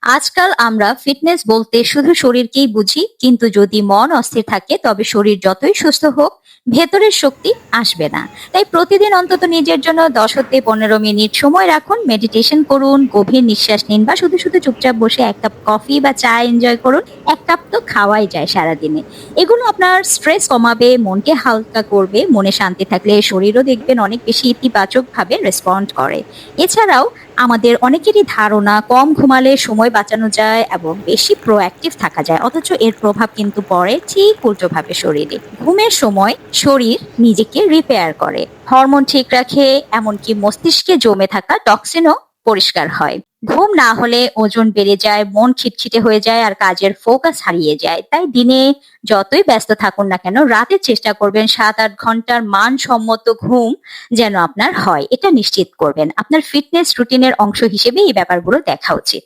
আজকাল আমরা ফিটনেস বলতে শুধু শরীরকেই বুঝি, কিন্তু যদি মন অস্থির থাকে তবে শরীর যতই সুস্থ হোক, ভেতরের শক্তি আসবে না। তাই প্রতিদিন অন্তত নিজের জন্য 10 থেকে 15 মিনিট সময় রাখুন, মেডিটেশন করুন, গভীর নিঃশ্বাস নিন, বা শুধু শুধু চুপচাপ বসে এক কাপ কফি বা চা এনজয় করুন। এক কাপ তো খাওয়াই যায় সারাদিনে। এগুলো আপনার স্ট্রেস কমাবে, মনকে হালকা করবে। মনে শান্তি থাকলে শরীরও দেখবেন অনেক বেশি ইতিবাচক ভাবে রেসপন্ড করে। এছাড়াও আমাদের অনেকেরই ধারণা কম ঘুমালে সময় বাঁচানো যায় এবং বেশি প্রোঅ্যাক্টিভ থাকা যায়, অথচ এর প্রভাব কিন্তু পড়ে ঠিক উল্টোভাবে শরীরে। ঘুমের সময় শরীর নিজেকে রিপেয়ার করে, হরমোন ঠিক রাখে, এমনকি মস্তিষ্কে জমে থাকা টক্সিনও পরিষ্কার হয়। ঘুম না হলে ওজন বেড়ে যায়, মন খিটখিটে হয়ে যায়, আর কাজের ফোকাস হারিয়ে যায়। তাই দিনে যতই ব্যস্ত থাকুন না কেন, রাতে চেষ্টা করবেন 7-8 ঘন্টার মানসম্মত ঘুম যেন আপনার হয়, এটা নিশ্চিত করবেন। আপনার ফিটনেস রুটিনের অংশ হিসেবে এই ব্যাপারগুলো দেখা উচিত।